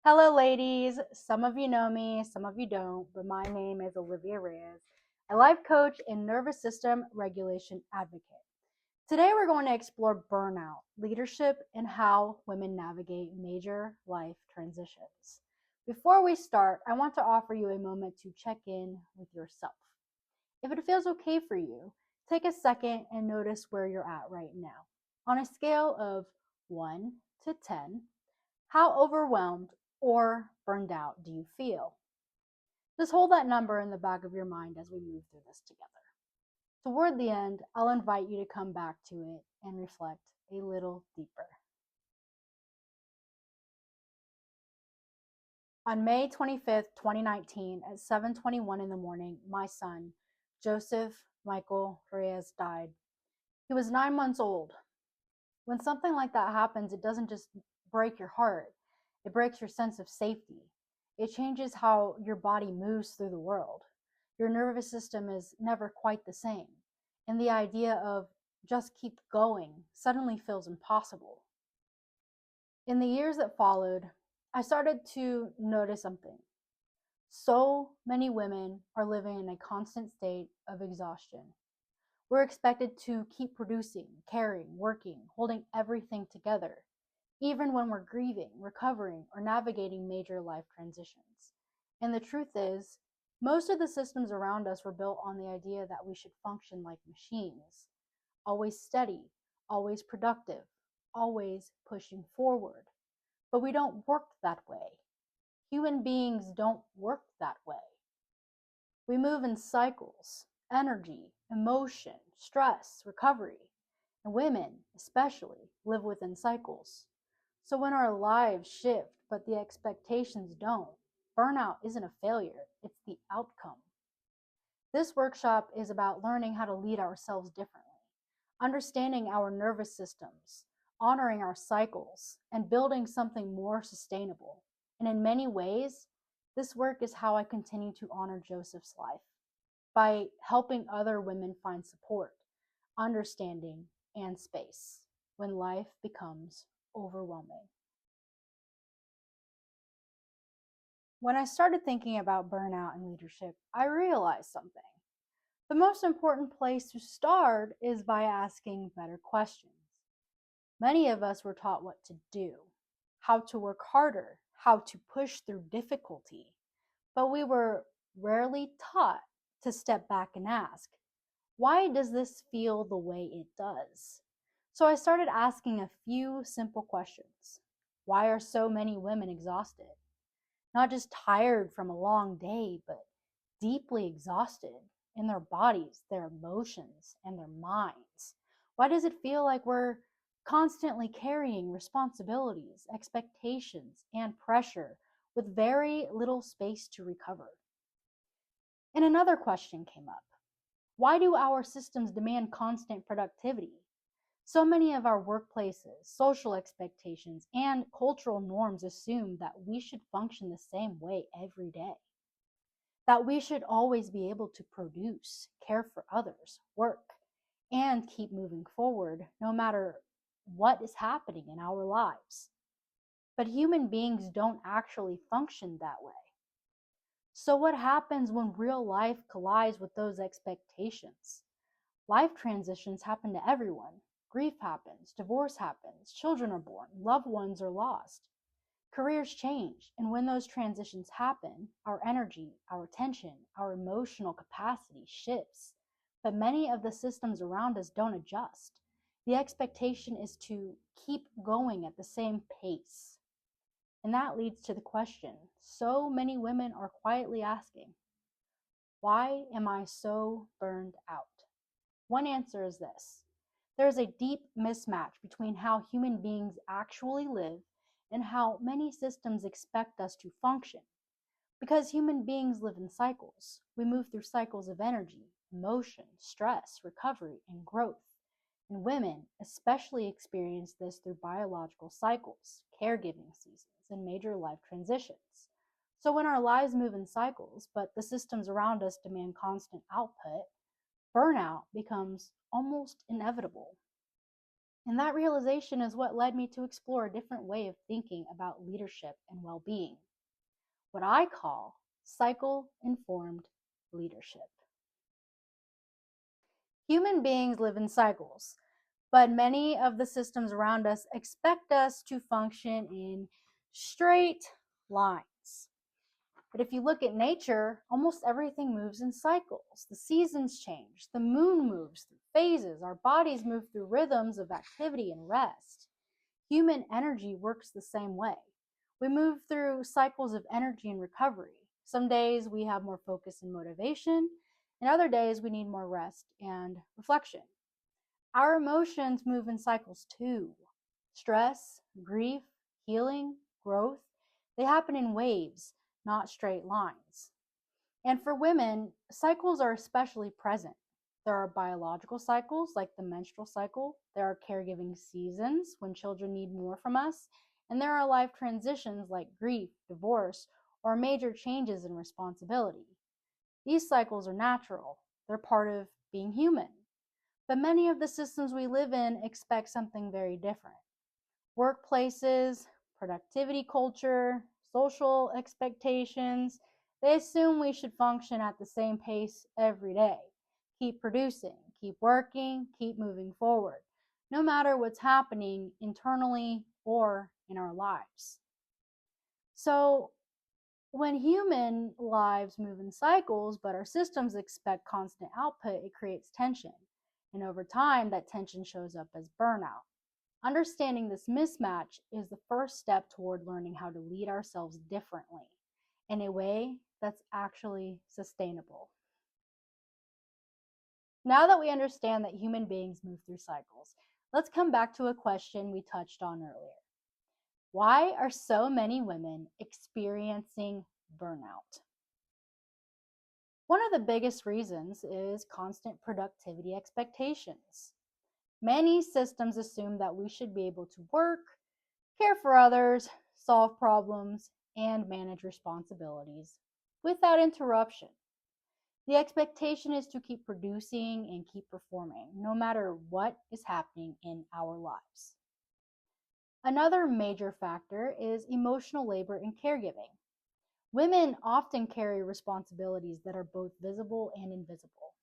Hello, ladies. Some of you know me, some of you don't, but my name is Olivia Reyes, a life coach and nervous system regulation advocate. Today, we're going to explore burnout, leadership, and how women navigate major life transitions. Before we start, I want to offer you a moment to check in with yourself. If it feels okay for you, take a second and notice where you're at right now. On a scale of 1 to 10, how overwhelmed or burned out do you feel? Just hold that number in the back of your mind as we move through this together. Toward the end, I'll invite you to come back to it and reflect a little deeper. On May 25th, 2019, at 7:21 in the morning, my son, Joseph Michael Reyes, died. He was 9 months old. When something like that happens, it doesn't just break your heart, it breaks your sense of safety. It changes how your body moves through the world. Your nervous system is never quite the same, and the idea of just keep going suddenly feels impossible. In the years that followed, I started to notice something. So many women are living in a constant state of exhaustion. We're expected to keep producing, caring, working, holding everything together, even when we're grieving, recovering, or navigating major life transitions. And the truth is, most of the systems around us were built on the idea that we should function like machines, always steady, always productive, always pushing forward. But we don't work that way. Human beings don't work that way. We move in cycles: energy, emotion, stress, recovery. And women, especially, live within cycles. So when our lives shift, but the expectations don't, burnout isn't a failure, it's the outcome. This workshop is about learning how to lead ourselves differently, understanding our nervous systems, honoring our cycles, and building something more sustainable. And in many ways, this work is how I continue to honor Joseph's life by helping other women find support, understanding, and space when life becomes overwhelming. When I started thinking about burnout and leadership, I realized something. The most important place to start is by asking better questions. Many of us were taught what to do, how to work harder, how to push through difficulty, but we were rarely taught to step back and ask, why does this feel the way it does? So I started asking a few simple questions. Why are so many women exhausted? Not just tired from a long day, but deeply exhausted in their bodies, their emotions, and their minds. Why does it feel like we're constantly carrying responsibilities, expectations, and pressure with very little space to recover? And another question came up. Why do our systems demand constant productivity? So many of our workplaces, social expectations, and cultural norms assume that we should function the same way every day, that we should always be able to produce, care for others, work, and keep moving forward no matter what is happening in our lives. But human beings don't actually function that way. So, what happens when real life collides with those expectations? Life transitions happen to everyone. Grief happens, divorce happens, children are born, loved ones are lost. Careers change, and when those transitions happen, our energy, our attention, our emotional capacity shifts. But many of the systems around us don't adjust. The expectation is to keep going at the same pace. And that leads to the question so many women are quietly asking, why am I so burned out? One answer is this: there is a deep mismatch between how human beings actually live and how many systems expect us to function. Because human beings live in cycles, we move through cycles of energy, emotion, stress, recovery, and growth. And women especially experience this through biological cycles, caregiving seasons, and major life transitions. So when our lives move in cycles, but the systems around us demand constant output, burnout becomes almost inevitable. And that realization is what led me to explore a different way of thinking about leadership and well being, what I call cycle informed leadership. Human beings live in cycles, but many of the systems around us expect us to function in straight lines. But if you look at nature, almost everything moves in cycles. The seasons change, the moon moves through phases, our bodies move through rhythms of activity and rest. Human energy works the same way. We move through cycles of energy and recovery. Some days we have more focus and motivation, and other days we need more rest and reflection. Our emotions move in cycles too. Stress, grief, healing, growth, they happen in waves, not straight lines. And for women, cycles are especially present. There are biological cycles like the menstrual cycle, there are caregiving seasons when children need more from us, and there are life transitions like grief, divorce, or major changes in responsibility. These cycles are natural, they're part of being human. But many of the systems we live in expect something very different. Workplaces, productivity culture, social expectations, they assume we should function at the same pace every day. Keep producing, keep working, keep moving forward, no matter what's happening internally or in our lives. So, when human lives move in cycles, but our systems expect constant output, it creates tension. And over time, that tension shows up as burnout. Understanding this mismatch is the first step toward learning how to lead ourselves differently in a way that's actually sustainable. Now that we understand that human beings move through cycles, let's come back to a question we touched on earlier. Why are so many women experiencing burnout? One of the biggest reasons is constant productivity expectations. Many systems assume that we should be able to work, care for others, solve problems, and manage responsibilities without interruption. The expectation is to keep producing and keep performing, no matter what is happening in our lives. Another major factor is emotional labor and caregiving. Women often carry responsibilities that are both visible and invisible.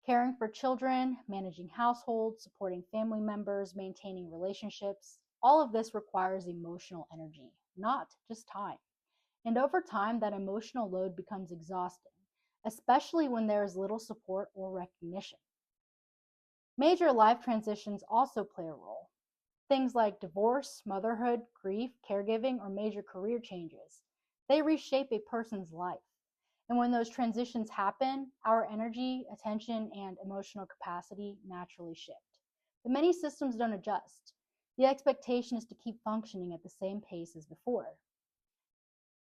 Caring for children, managing households, supporting family members, maintaining relationships, all of this requires emotional energy, not just time. And over time, that emotional load becomes exhausting, especially when there is little support or recognition. Major life transitions also play a role. Things like divorce, motherhood, grief, caregiving, or major career changes. They reshape a person's life. And when those transitions happen, our energy, attention, and emotional capacity naturally shift. But many systems don't adjust. The expectation is to keep functioning at the same pace as before.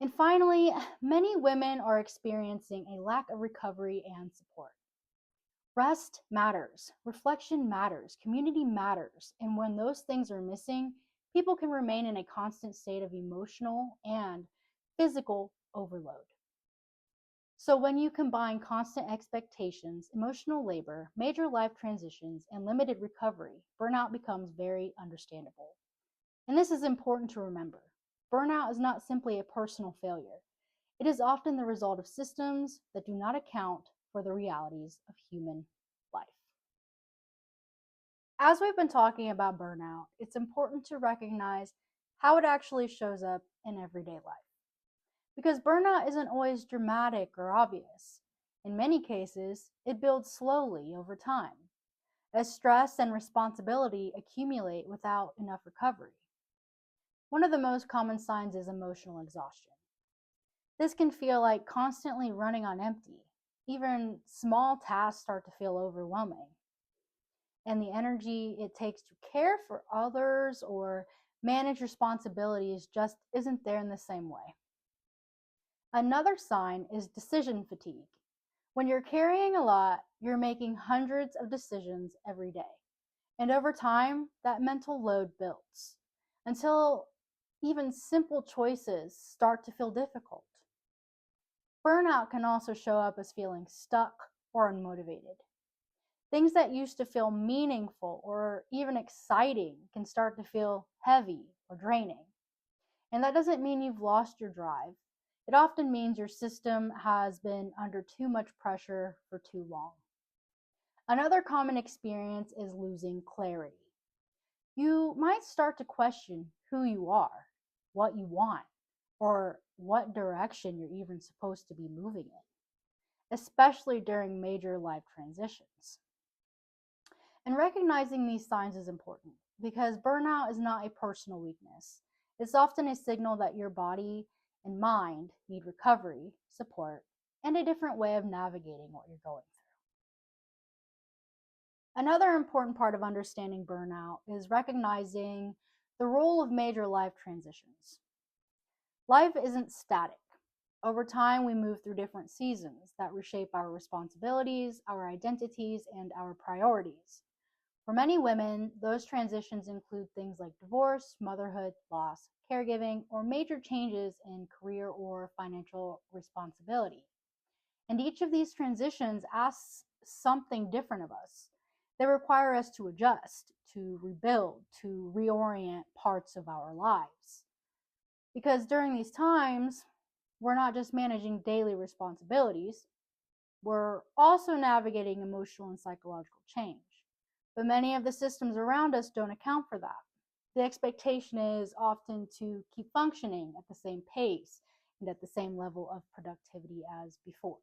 And finally, many women are experiencing a lack of recovery and support. Rest matters, reflection matters, community matters, and when those things are missing, people can remain in a constant state of emotional and physical overload. So when you combine constant expectations, emotional labor, major life transitions, and limited recovery, burnout becomes very understandable. And this is important to remember. Burnout is not simply a personal failure. It is often the result of systems that do not account for the realities of human life. As we've been talking about burnout, it's important to recognize how it actually shows up in everyday life. Because burnout isn't always dramatic or obvious. In many cases, it builds slowly over time, as stress and responsibility accumulate without enough recovery. One of the most common signs is emotional exhaustion. This can feel like constantly running on empty. Even small tasks start to feel overwhelming. And the energy it takes to care for others or manage responsibilities just isn't there in the same way. Another sign is decision fatigue. When you're carrying a lot, you're making hundreds of decisions every day. And over time, that mental load builds until even simple choices start to feel difficult. Burnout can also show up as feeling stuck or unmotivated. Things that used to feel meaningful or even exciting can start to feel heavy or draining. And that doesn't mean you've lost your drive. It often means your system has been under too much pressure for too long. Another common experience is losing clarity. You might start to question who you are, what you want, or what direction you're even supposed to be moving in, especially during major life transitions. And recognizing these signs is important because burnout is not a personal weakness. It's often a signal that your body and mind need recovery, support, and a different way of navigating what you're going through. Another important part of understanding burnout is recognizing the role of major life transitions. Life isn't static. Over time, we move through different seasons that reshape our responsibilities, our identities, and our priorities. For many women, those transitions include things like divorce, motherhood, loss, caregiving, or major changes in career or financial responsibility. And each of these transitions asks something different of us. They require us to adjust, to rebuild, to reorient parts of our lives. Because during these times, we're not just managing daily responsibilities, we're also navigating emotional and psychological change. But many of the systems around us don't account for that. The expectation is often to keep functioning at the same pace and at the same level of productivity as before.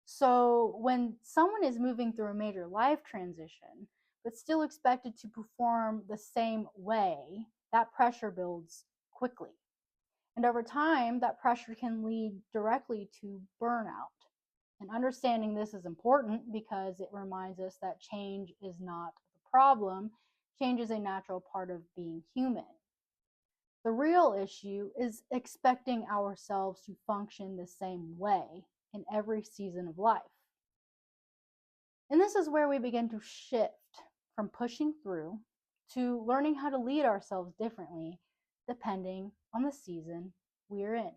So when someone is moving through a major life transition, but still expected to perform the same way, that pressure builds quickly. And over time, that pressure can lead directly to burnout. And understanding this is important because it reminds us that change is not the problem. Change is a natural part of being human. The real issue is expecting ourselves to function the same way in every season of life. And this is where we begin to shift from pushing through to learning how to lead ourselves differently depending on the season we're in.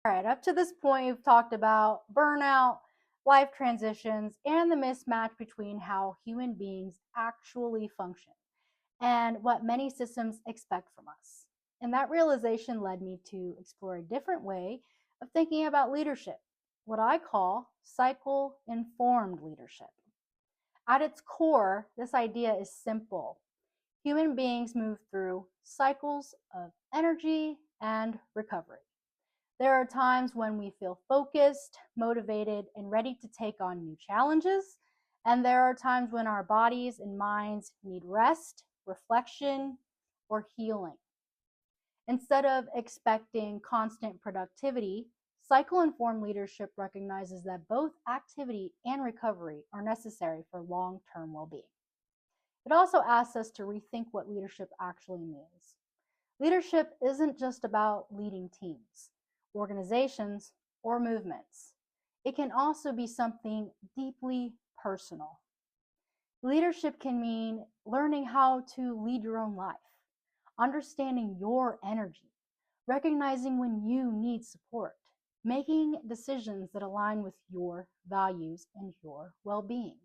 All right, up to this point, we've talked about burnout, life transitions, and the mismatch between how human beings actually function and what many systems expect from us. And that realization led me to explore a different way of thinking about leadership, what I call cycle-informed leadership. At its core, this idea is simple. Human beings move through cycles of energy and recovery. There are times when we feel focused, motivated, and ready to take on new challenges. And there are times when our bodies and minds need rest, reflection, or healing. Instead of expecting constant productivity, cycle-informed leadership recognizes that both activity and recovery are necessary for long-term well-being. It also asks us to rethink what leadership actually means. Leadership isn't just about leading teams, organizations, or movements. It can also be something deeply personal. Leadership can mean learning how to lead your own life, understanding your energy, recognizing when you need support, making decisions that align with your values and your well-being.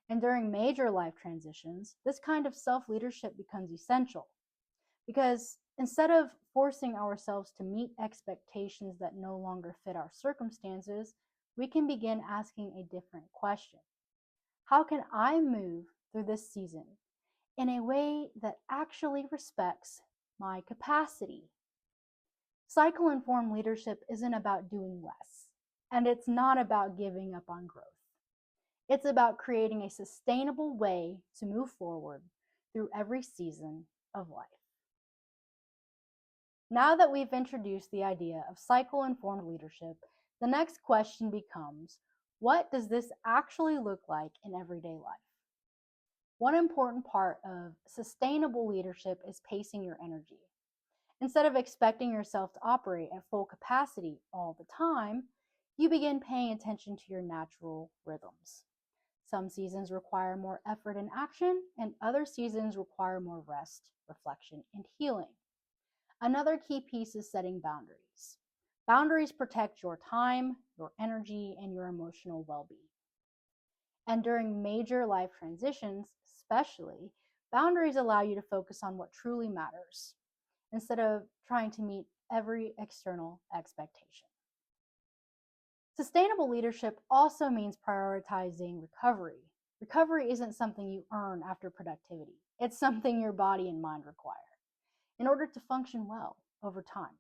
And during major life transitions, this kind of self-leadership becomes essential because instead of forcing ourselves to meet expectations that no longer fit our circumstances, we can begin asking a different question. How can I move through this season in a way that actually respects my capacity? Cycle-informed leadership isn't about doing less, and it's not about giving up on growth. It's about creating a sustainable way to move forward through every season of life. Now that we've introduced the idea of cycle-informed leadership, the next question becomes, what does this actually look like in everyday life? One important part of sustainable leadership is pacing your energy. Instead of expecting yourself to operate at full capacity all the time, you begin paying attention to your natural rhythms. Some seasons require more effort and action, and other seasons require more rest, reflection, and healing. Another key piece is setting boundaries. Boundaries protect your time, your energy, and your emotional well-being. And during major life transitions, especially, boundaries allow you to focus on what truly matters instead of trying to meet every external expectation. Sustainable leadership also means prioritizing recovery. Recovery isn't something you earn after productivity, it's something your body and mind require in order to function well over time.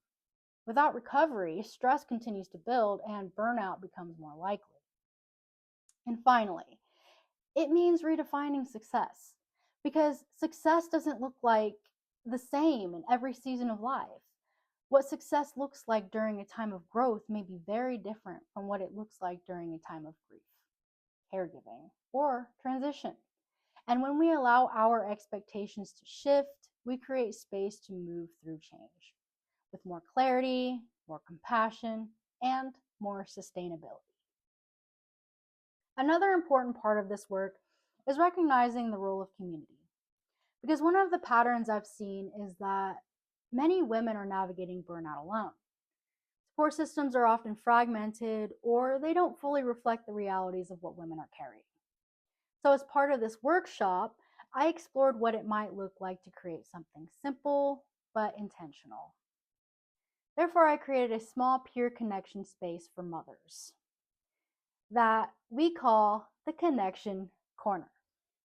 Without recovery, stress continues to build and burnout becomes more likely. And finally, it means redefining success because success doesn't look like the same in every season of life. What success looks like during a time of growth may be very different from what it looks like during a time of grief, caregiving, or transition. And when we allow our expectations to shift, we create space to move through change with more clarity, more compassion, and more sustainability. Another important part of this work is recognizing the role of community. Because one of the patterns I've seen is that many women are navigating burnout alone. Support systems are often fragmented or they don't fully reflect the realities of what women are carrying. So, as part of this workshop, I explored what it might look like to create something simple but intentional. Therefore, I created a small peer connection space for mothers that we call the Connection Corner.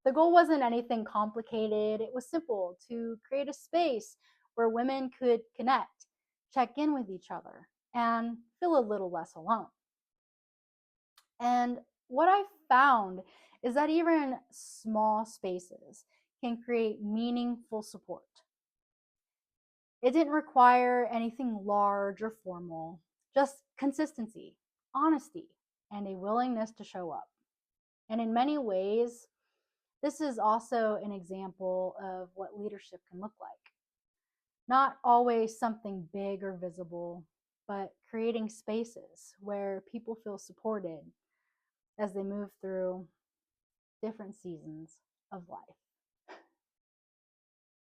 The goal wasn't anything complicated, it was simple to create a space where women could connect, check in with each other, and feel a little less alone. And what I found is that even small spaces can create meaningful support. It didn't require anything large or formal, just consistency, honesty, and a willingness to show up. And in many ways, this is also an example of what leadership can look like. Not always something big or visible, but creating spaces where people feel supported as they move through different seasons of life.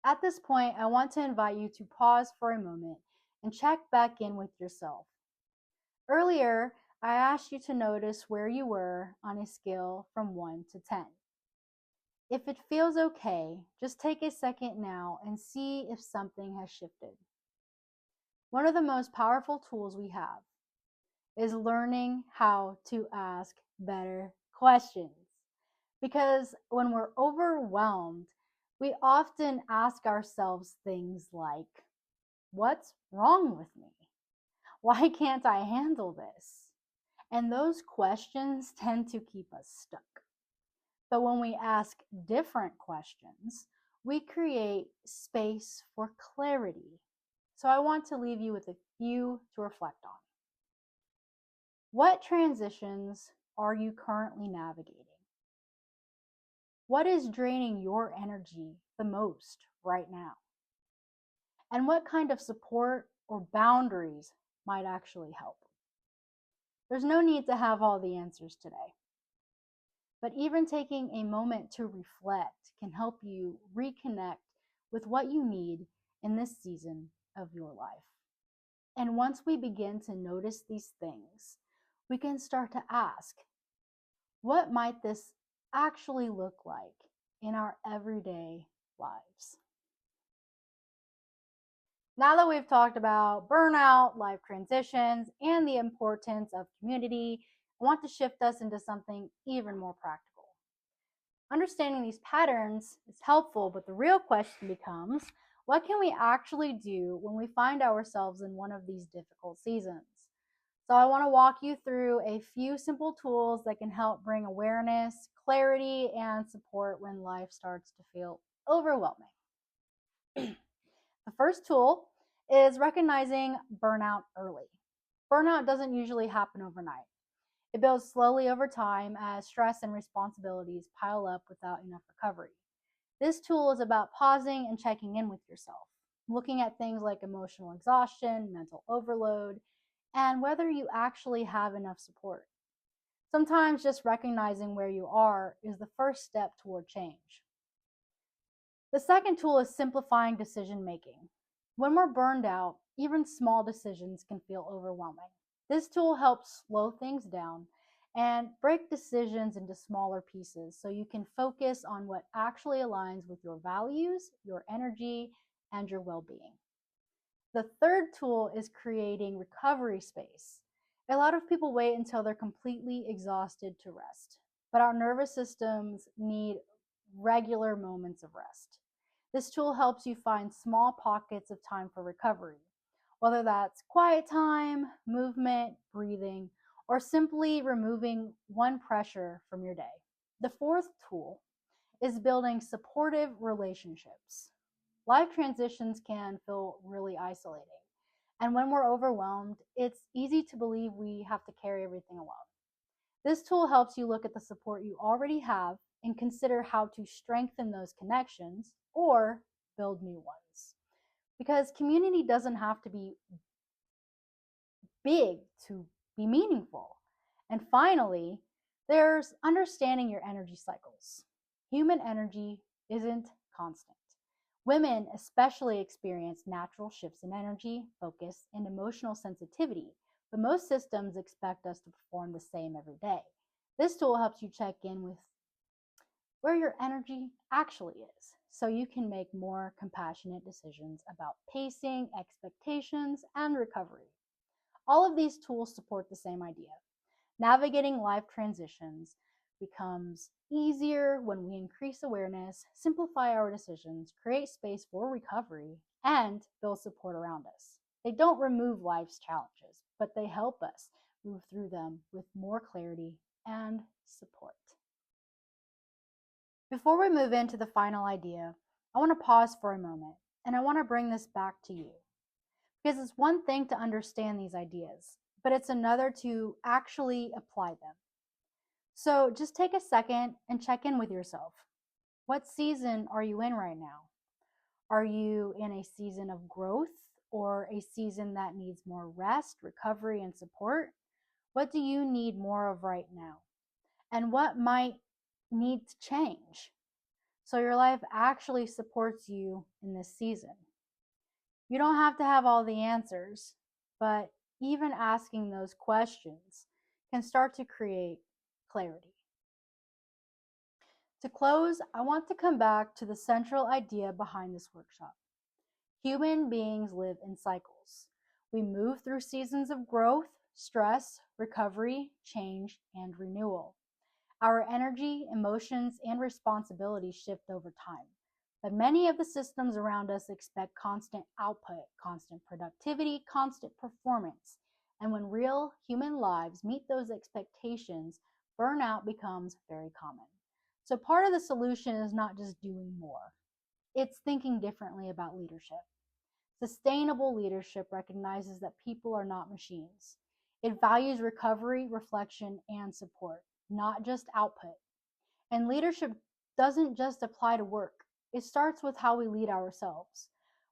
At this point, I want to invite you to pause for a moment and check back in with yourself. Earlier, I asked you to notice where you were on a scale from 1 to 10. If it feels okay, just take a second now and see if something has shifted. One of the most powerful tools we have is learning how to ask better questions. Because when we're overwhelmed, we often ask ourselves things like, what's wrong with me? Why can't I handle this? And those questions tend to keep us stuck. But when we ask different questions, we create space for clarity. So I want to leave you with a few to reflect on. What transitions are you currently navigating? What is draining your energy the most right now? And what kind of support or boundaries might actually help? There's no need to have all the answers today. But even taking a moment to reflect can help you reconnect with what you need in this season of your life. And once we begin to notice these things, we can start to ask, what might this actually look like in our everyday lives? Now that we've talked about burnout, life transitions, and the importance of community, I want to shift us into something even more practical. Understanding these patterns is helpful, but the real question becomes, what can we actually do when we find ourselves in one of these difficult seasons? So I want to walk you through a few simple tools that can help bring awareness, clarity, and support when life starts to feel overwhelming. The first tool is recognizing burnout early. Burnout doesn't usually happen overnight. It builds slowly over time as stress and responsibilities pile up without enough recovery. This tool is about pausing and checking in with yourself, looking at things like emotional exhaustion, mental overload, and whether you actually have enough support. Sometimes just recognizing where you are is the first step toward change. The second tool is simplifying decision making. When we're burned out, even small decisions can feel overwhelming. This tool helps slow things down and break decisions into smaller pieces so you can focus on what actually aligns with your values, your energy, and your well being. The third tool is creating recovery space. A lot of people wait until they're completely exhausted to rest, but our nervous systems need regular moments of rest. This tool helps you find small pockets of time for recovery, whether that's quiet time, movement, breathing, or simply removing one pressure from your day. The fourth tool is building supportive relationships. Life transitions can feel really isolating. And when we're overwhelmed, it's easy to believe we have to carry everything alone. This tool helps you look at the support you already have and consider how to strengthen those connections or build new ones. Because community doesn't have to be big to be meaningful. And finally, there's understanding your energy cycles. Human energy isn't constant. Women especially experience natural shifts in energy, focus, and emotional sensitivity, but most systems expect us to perform the same every day. This tool helps you check in with where your energy actually is so you can make more compassionate decisions about pacing, expectations, and recovery. All of these tools support the same idea. Navigating life transitions becomes easier when we increase awareness, simplify our decisions, create space for recovery, and build support around us. They don't remove life's challenges, but they help us move through them with more clarity and support. Before we move into the final idea, I want to pause for a moment and I want to bring this back to you. Because it's one thing to understand these ideas, but it's another to actually apply them. So just take a second and check in with yourself. What season are you in right now? Are you in a season of growth or a season that needs more rest, recovery, and support? What do you need more of right now? And what might need to change so your life actually supports you in this season? You don't have to have all the answers, but even asking those questions can start to create clarity. To close, I want to come back to the central idea behind this workshop. Human beings live in cycles. We move through seasons of growth, stress, recovery, change, and renewal. Our energy, emotions, and responsibilities shift over time. But many of the systems around us expect constant output, constant productivity, constant performance. And when real human lives meet those expectations, burnout becomes very common. So part of the solution is not just doing more. It's thinking differently about leadership. Sustainable leadership recognizes that people are not machines. It values recovery, reflection, and support, not just output. And leadership doesn't just apply to work. It starts with how we lead ourselves.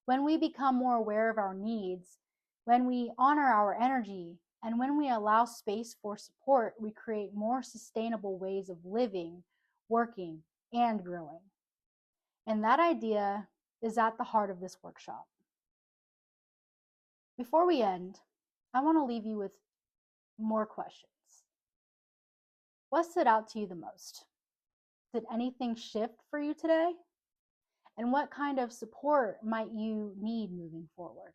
When we become more aware of our needs, when we honor our energy, and when we allow space for support, we create more sustainable ways of living, working, and growing. And that idea is at the heart of this workshop. Before we end, I want to leave you with more questions. What stood out to you the most? Did anything shift for you today? And what kind of support might you need moving forward?